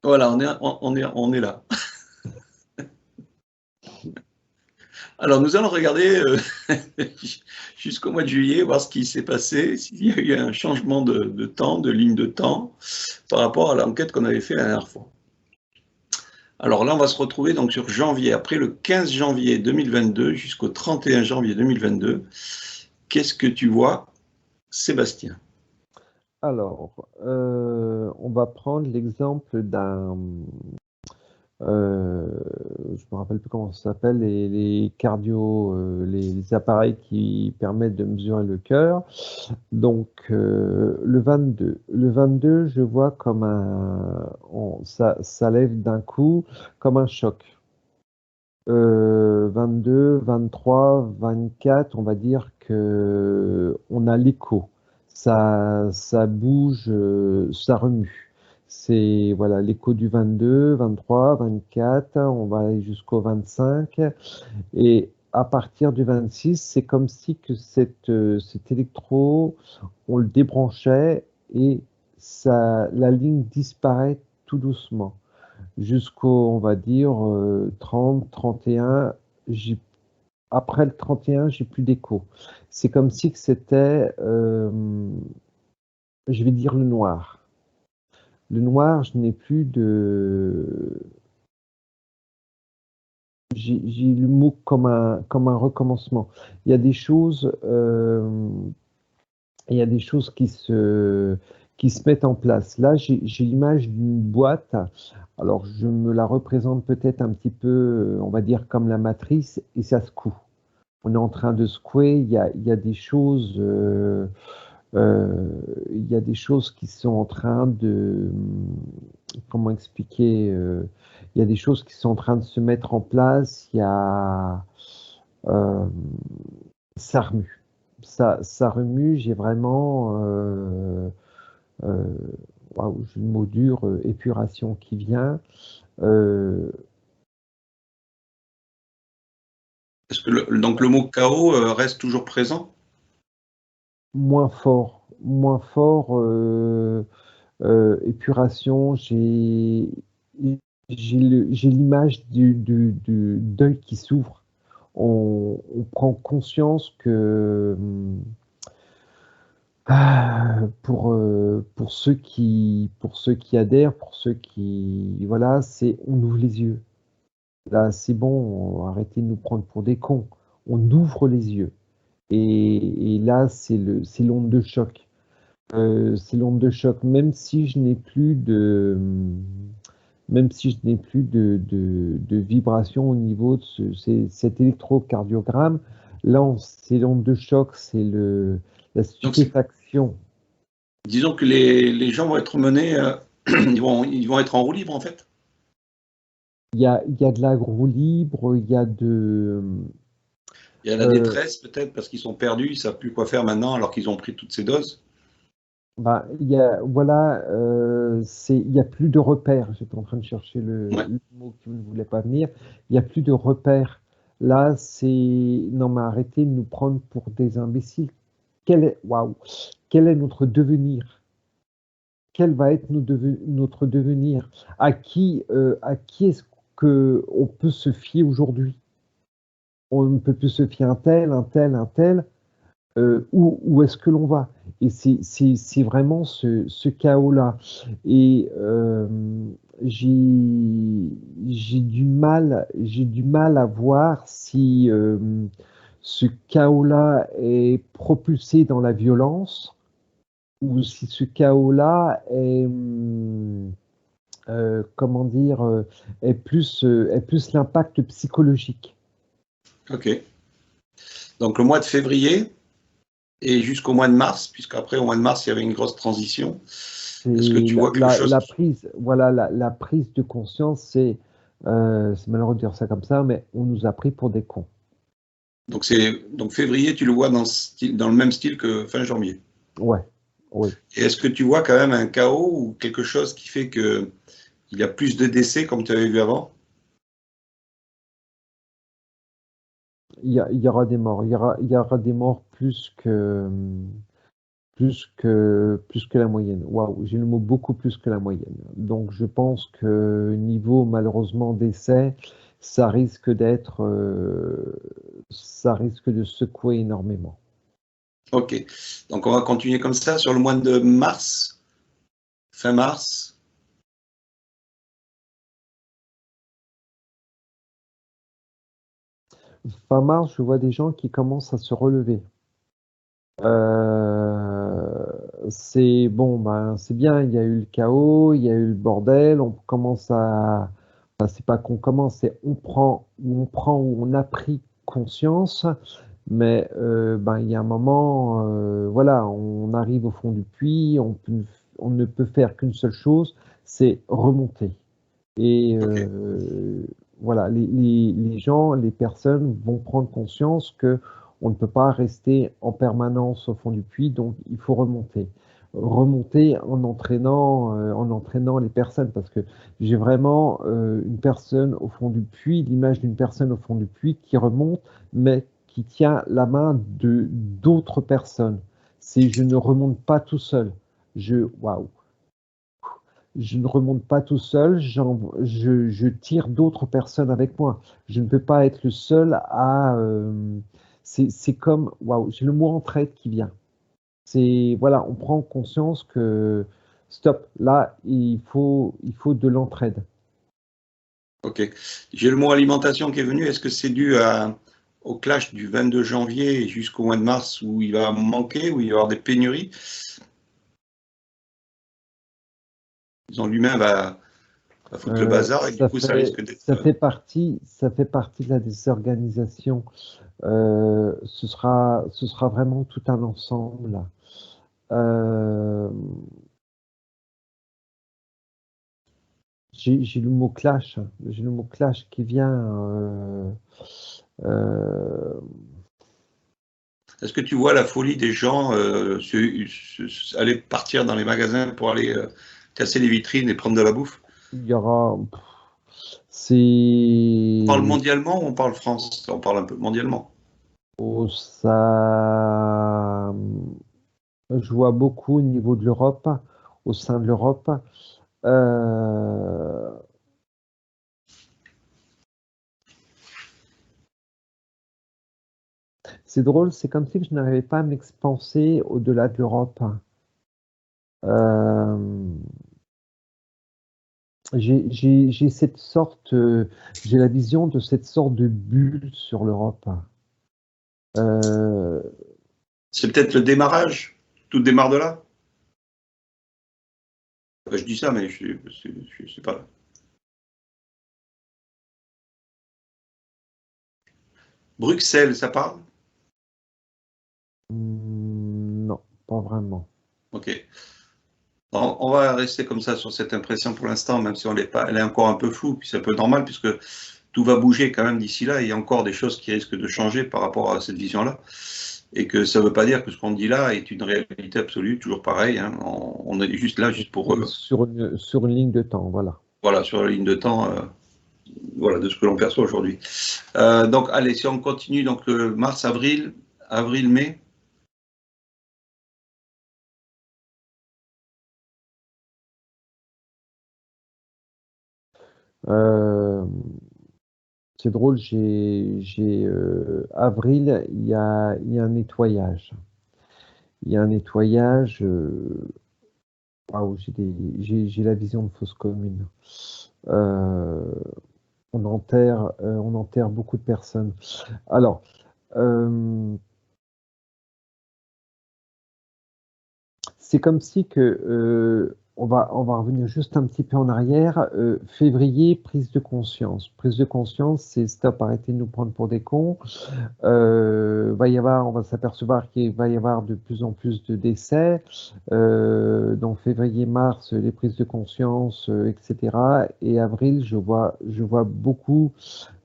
Voilà, on est là. Alors, nous allons regarder jusqu'au mois de juillet, voir ce qui s'est passé, s'il y a eu un changement de temps, de ligne de temps, par rapport à l'enquête qu'on avait fait la dernière fois. Alors là, on va se retrouver donc sur janvier, après le 15 janvier 2022 jusqu'au 31 janvier 2022. Qu'est-ce que tu vois, Sébastien? Alors, on va prendre l'exemple d'un, je me rappelle plus comment ça s'appelle, les cardio, les appareils qui permettent de mesurer le cœur. Donc, le 22. Le 22, je vois comme ça lève d'un coup comme un choc. 22, 23, 24, on va dire que on a l'écho. Ça bouge, ça remue. C'est voilà l'écho du 22, 23, 24, on va aller jusqu'au 25 et à partir du 26, c'est comme si que cet électro, on le débranchait et la ligne disparaît tout doucement jusqu'au, on va dire, 30, 31. Après le 31, j'ai plus d'écho. C'est comme si que c'était, je vais dire le noir. Le noir, je n'ai plus de. J'ai le mot comme un recommencement. Il y a des choses, il y a des choses qui se mettent en place. Là, j'ai l'image d'une boîte. Alors, je me la représente peut-être un petit peu, on va dire comme la matrice, et ça secoue. On est en train de secouer. Il y a des choses, il y a des choses qui sont en train de, comment expliquer, il y a des choses qui sont en train de se mettre en place. Il y a, euh, ça remue. Ça remue. J'ai vraiment, euh, waouh, j'ai le mot dur, épuration qui vient. Euh, Est-ce que donc le mot chaos reste toujours présent? moins fort, épuration. J'ai l'image du deuil qui s'ouvre. On prend conscience que pour ceux qui adhèrent, pour ceux qui voilà, c'est on ouvre les yeux. Là, c'est bon, arrêtez de nous prendre pour des cons. On ouvre les yeux. Et là, c'est l'onde de choc. C'est l'onde de choc. Même si je n'ai plus même si je n'ai plus de vibration au niveau de cet électrocardiogramme, là, c'est l'onde de choc, c'est la Donc, stupéfaction. disons que les gens vont être menés, ils vont être en roue libre en fait. Il y a de la roue libre, il y a de. Il y a la euh, détresse peut-être parce qu'ils sont perdus, ils ne savent plus quoi faire maintenant alors qu'ils ont pris toutes ces doses. Bah, il y a, voilà, il y a plus de repères. J'étais en train de chercher Ouais. le mot qui ne voulait pas venir. Il y a plus de repères. Là, c'est, non, mais arrêtez de nous prendre pour des imbéciles. Waouh, quel est notre devenir? Quel va être notre devenir? À qui est-ce que on peut se fier aujourd'hui? On ne peut plus se fier à un tel, un tel, un tel. Où est-ce que l'on va? Et c'est vraiment ce chaos-là. Et j'ai du mal à voir si ce chaos-là est propulsé dans la violence ou si ce chaos-là est, comment dire, est plus l'impact psychologique. Ok. Donc le mois de février et jusqu'au mois de mars, puisqu'après au mois de mars il y avait une grosse transition. Est-ce que C'est tu vois quelque chose la prise, voilà, la prise de conscience, c'est malheureux de dire ça comme ça, mais on nous a pris pour des cons. donc février, tu le vois dans le même style que fin janvier. Ouais, oui. Et est-ce que tu vois quand même un chaos ou quelque chose qui fait que il y a plus de décès comme tu avais vu avant? Il y aura des morts. Il y aura des morts plus que. plus que la moyenne. Waouh, j'ai le mot beaucoup plus que la moyenne. Donc je pense que niveau malheureusement décès, ça risque ça risque de secouer énormément. Ok, donc on va continuer comme ça sur le mois de mars, fin mars. Fin mars, je vois des gens qui commencent à se relever. C'est bon, ben, c'est bien, il y a eu le chaos, il y a eu le bordel, on commence à, enfin, c'est pas qu'on commence, c'est où on a pris conscience, mais ben, il y a un moment, voilà, on arrive au fond du puits, on ne peut faire qu'une seule chose, c'est remonter. Et Ok, voilà, les gens, les personnes vont prendre conscience que on ne peut pas rester en permanence au fond du puits, donc il faut remonter. Remonter en entraînant les personnes, parce que j'ai vraiment une personne au fond du puits, l'image d'une personne au fond du puits qui remonte, mais qui tient la main de d'autres personnes. C'est je ne remonte pas tout seul. Waouh, je ne remonte pas tout seul, je tire d'autres personnes avec moi. Je ne peux pas être le seul à. C'est comme, waouh, j'ai le mot entraide qui vient. C'est, voilà, on prend conscience que, stop, là, il faut de l'entraide. ok. J'ai le mot alimentation qui est venu. Est-ce que c'est dû au clash du 22 janvier jusqu'au mois de mars où il va manquer, où il va y avoir des pénuries? Disons, l'humain va foutre le bazar et du coup, ça risque d'être. Ça fait partie de la désorganisation. Ce sera vraiment tout un ensemble. Euh, j'ai le mot clash, j'ai le mot clash qui vient. Euh, Est-ce que tu vois la folie des gens aller partir dans les magasins pour aller casser les vitrines et prendre de la bouffe? il y aura, On parle c'est, mondialement ou on parle France? On parle un peu mondialement. ça, je vois beaucoup au niveau de l'Europe, au sein de l'Europe. Euh, c'est drôle, c'est comme si je n'arrivais pas à m'expanser au-delà de l'Europe. Euh, j'ai cette sorte, j'ai la vision de cette sorte de bulle sur l'Europe. Euh, C'est peut-être le démarrage. Tout démarre de là. Je dis ça, mais je sais pas. Bruxelles, ça parle? non, pas vraiment. Ok. On va rester comme ça sur cette impression pour l'instant, même si elle est encore un peu floue, puis c'est un peu normal puisque tout va bouger quand même d'ici là. Il y a encore des choses qui risquent de changer par rapport à cette vision-là. Et que ça ne veut pas dire que ce qu'on dit là est une réalité absolue, toujours pareil. Hein. On est juste là, juste pour, C'est sur une ligne de temps, voilà. voilà, sur la ligne de temps, voilà, de ce que l'on perçoit aujourd'hui. Donc, allez, si on continue, donc mars, avril, mai. Euh, c'est drôle, avril, il y a un nettoyage. Il y a un nettoyage. Waouh, j'ai la vision de fausse commune. Euh, on enterre beaucoup de personnes. Alors, c'est comme si que on va revenir juste un petit peu en arrière. Février, prise de conscience. Prise de conscience, c'est stop, arrêtez de nous prendre pour des cons. On va s'apercevoir qu'il va y avoir de plus en plus de décès. Donc février-mars, les prises de conscience, etc. Et avril, je vois beaucoup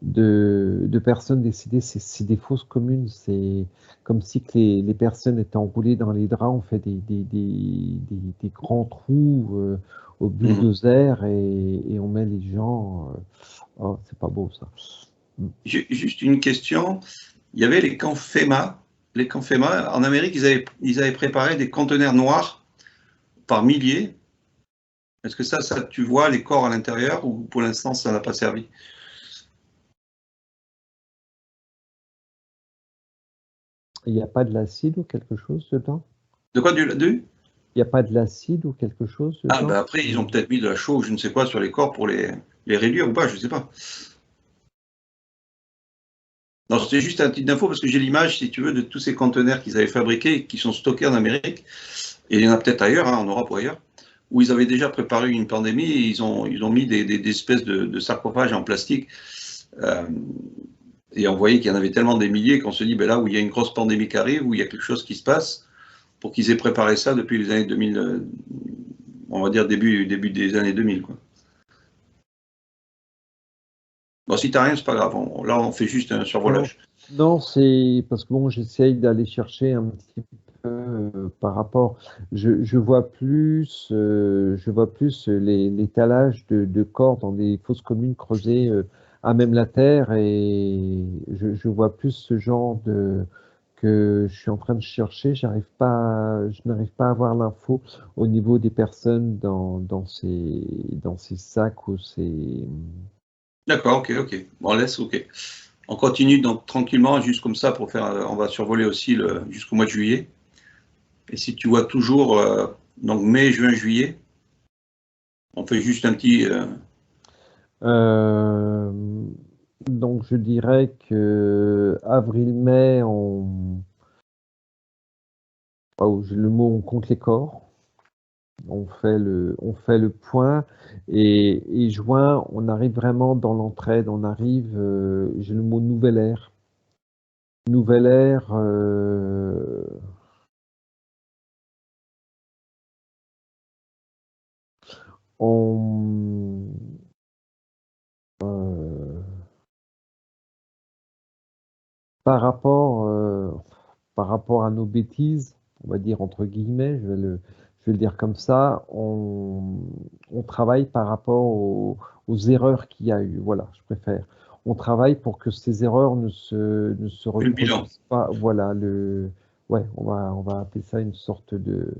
de personnes décédées. C'est des fausses communes. C'est comme si que les personnes étaient enroulées dans les draps. On fait des grands trous au bulldozer et on met les gens. C'est pas beau ça. Juste une question. Il y avait les camps FEMA. les camps FEMA, en Amérique, ils avaient préparé des conteneurs noirs par milliers. Est-ce que ça, tu vois les corps à l'intérieur ou pour l'instant, ça n'a pas servi? Il n'y a pas de l'acide ou quelque chose dedans? De quoi, Il n'y a pas de l'acide ou quelque chose Ah, dedans? ben après, ils ont peut-être mis de la chaux, je ne sais quoi, sur les corps pour les réduire ou pas, je ne sais pas. Non, c'était juste un titre d'info parce que j'ai l'image, si tu veux, de tous ces conteneurs qu'ils avaient fabriqués, qui sont stockés en Amérique, et il y en a peut-être ailleurs, hein, en Europe ou ailleurs, où ils avaient déjà préparé une pandémie et ils ont mis des espèces de sarcophages en plastique. Et on voyait qu'il y en avait tellement des milliers qu'on se dit, ben là où il y a une grosse pandémie qui arrive, où il y a quelque chose qui se passe, pour qu'ils aient préparé ça depuis les années 2000, on va dire début des années 2000. Quoi. Bon, si t'as rien, c'est pas grave. Là, on fait juste un survolage. Non, c'est parce que bon, j'essaye d'aller chercher un petit peu par rapport. Je vois plus, l'étalage de corps dans des fosses communes creusées à même la terre et je vois plus ce genre de que je suis en train de chercher. Je n'arrive pas à avoir l'info au niveau des personnes dans ces sacs ou ces. D'accord, ok. Bon, on laisse, ok. On continue donc tranquillement, juste comme ça, pour faire. On va survoler aussi jusqu'au mois de juillet. Et si tu vois toujours, donc mai, juin, juillet, on fait juste un petit. Euh, donc je dirais que avril-mai, j'ai le mot on compte les corps, on fait le point et juin, on arrive vraiment dans l'entraide, j'ai le mot nouvelle ère. Nouvelle ère, on, euh, par rapport à nos bêtises, on va dire entre guillemets, je vais le dire comme ça, on travaille par rapport aux erreurs qu'il y a eu. Voilà, je préfère. On travaille pour que ces erreurs ne se Le bilan. reproduisent pas. Voilà, ouais, on va appeler ça une sorte de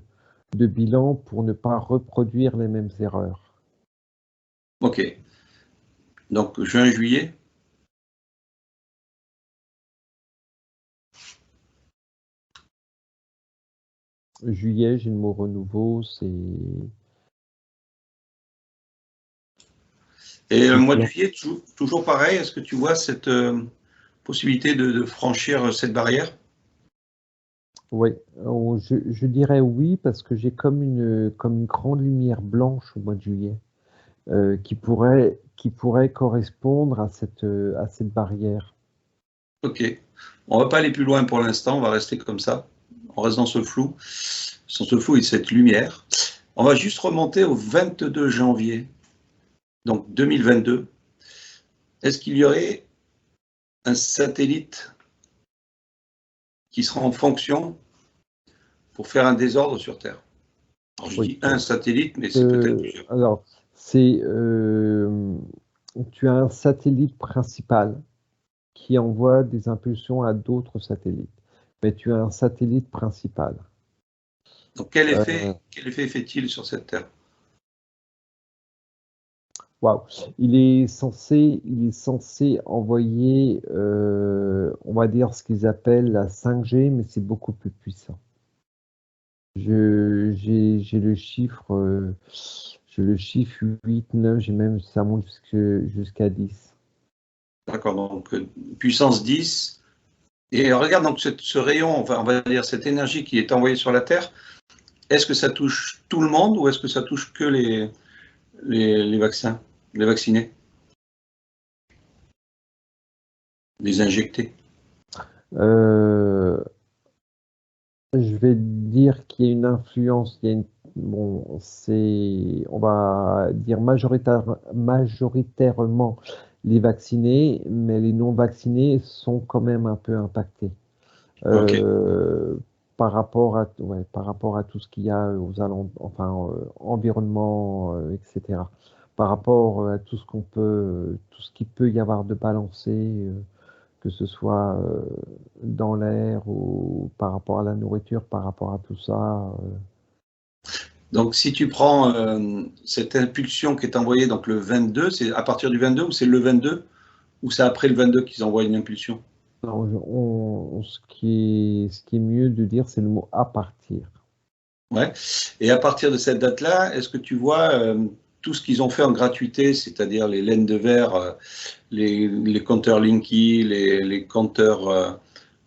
bilan pour ne pas reproduire les mêmes erreurs. Ok. Donc juin, juillet. Juillet, j'ai le mot renouveau, c'est. Et le c'est mois de bien. juillet, toujours pareil, est-ce que tu vois cette possibilité de franchir cette barrière? Oui, je dirais oui parce que j'ai comme une grande lumière blanche au mois de juillet qui pourrait correspondre à cette barrière. Ok. On va pas aller plus loin pour l'instant, on va rester comme ça. On reste dans ce flou et cette lumière. On va juste remonter au 22 janvier, donc 2022. Est-ce qu'il y aurait un satellite qui sera en fonction pour faire un désordre sur Terre? Alors je Oui. dis un satellite, mais c'est peut-être plusieurs. Alors, tu as un satellite principal qui envoie des impulsions à d'autres satellites, mais tu as un satellite principal. Donc quel Euh, effet fait-il sur cette Terre? Waouh. Il est censé envoyer, on va dire, ce qu'ils appellent la 5G, mais c'est beaucoup plus puissant. J'ai le chiffre, 8, 9, j'ai même, ça monte jusqu'à 10. D'accord, donc puissance 10. Et regarde donc ce rayon, enfin, on va dire cette énergie qui est envoyée sur la Terre, est-ce que ça touche tout le monde ou est-ce que ça touche que les vaccins, les vaccinés, les injectés? Euh, je vais dire qu'il y a une influence, bon, on va dire majoritairement les vaccinés, mais les non vaccinés sont quand même un peu impactés. Ok, euh, par rapport à tout ce qu'il y a aux alentours, enfin, environnement, etc. Par rapport à tout ce qui peut y avoir de balancé, que ce soit dans l'air ou par rapport à la nourriture, par rapport à tout ça. Donc, si tu prends cette impulsion qui est envoyée, donc le 22, c'est à partir du 22 ou c'est le 22 ou c'est après le 22 qu'ils envoient une impulsion? Non, ce qui est mieux de dire, c'est le mot à partir. Ouais. Et à partir de cette date-là, est-ce que tu vois tout ce qu'ils ont fait en gratuité, c'est-à-dire les laines de verre, les compteurs Linky, les compteurs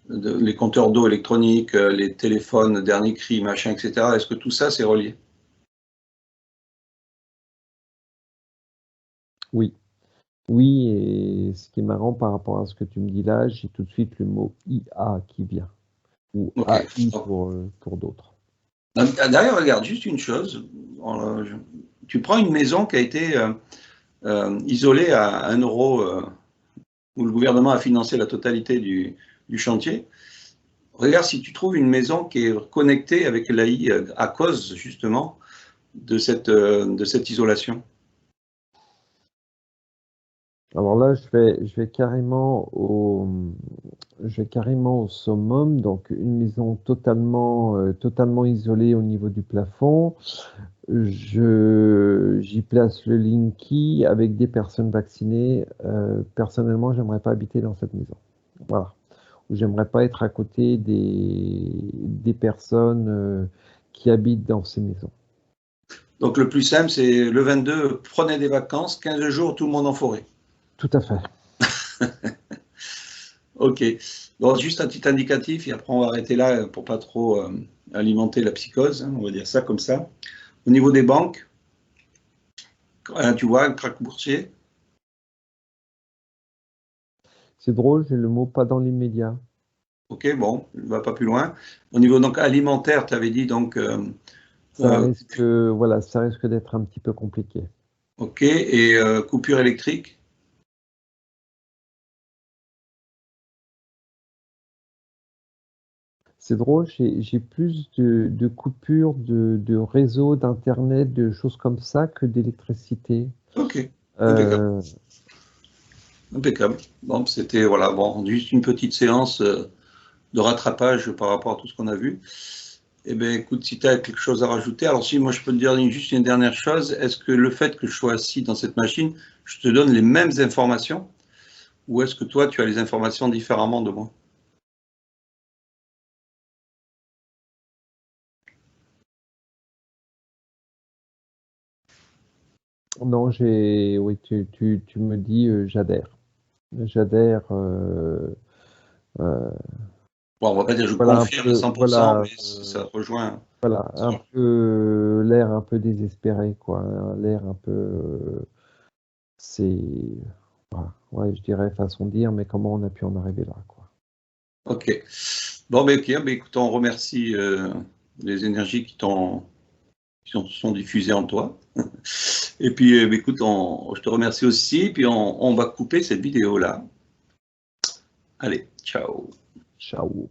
d'eau électronique, les téléphones dernier cri, machin, etc. Est-ce que tout ça, c'est relié? Oui. Oui, et ce qui est marrant par rapport à ce que tu me dis là, j'ai tout de suite le mot IA qui vient, ou Ok. AI pour d'autres. D'ailleurs, regarde, juste une chose. Tu prends une maison qui a été isolée à 1 euro, où le gouvernement a financé la totalité du chantier. Regarde si tu trouves une maison qui est connectée avec l'AI à cause justement de cette isolation. Alors là, je vais carrément au summum, donc une maison totalement isolée au niveau du plafond. J'y place le Linky avec des personnes vaccinées. Personnellement, j'aimerais pas habiter dans cette maison. Voilà. J'aimerais pas être à côté des personnes qui habitent dans ces maisons. Donc le plus simple, c'est le 22, prenez des vacances, 15 jours, tout le monde en forêt. Tout à fait. Ok. Bon, juste un petit indicatif, et après on va arrêter là pour pas trop alimenter la psychose, hein, on va dire ça comme ça. Au niveau des banques, tu vois, un krach boursier. C'est drôle, j'ai le mot pas dans l'immédiat. Ok, bon, ne va pas plus loin. Au niveau donc alimentaire, tu avais dit donc. Voilà, ça risque d'être un petit peu compliqué. Ok, et coupure électrique. C'est drôle, j'ai plus de coupures de réseau, d'internet, de choses comme ça que d'électricité. Ok, impeccable. Euh, Impeccable. Bon, c'était voilà, bon, juste une petite séance de rattrapage par rapport à tout ce qu'on a vu. Eh bien, écoute, si tu as quelque chose à rajouter, alors si moi je peux te dire juste une dernière chose, est-ce que le fait que je sois assis dans cette machine, je te donne les mêmes informations ou est-ce que toi tu as les informations différemment de moi? non, oui, tu me dis, j'adhère. J'adhère. Euh, Bon, on va pas dire je voilà un confirme à peu, 100%, mais ça rejoint. voilà un peu l'air un peu désespéré, quoi. L'air un peu, c'est, voilà, ouais, je dirais façon de dire, mais comment on a pu en arriver là, quoi. Ok. Bon, ben, ok, ben, écoute, on remercie les énergies qui sont diffusées en toi. Et puis, ben, écoute, je te remercie aussi. Puis, on va couper cette vidéo-là. Allez, ciao. Ciao.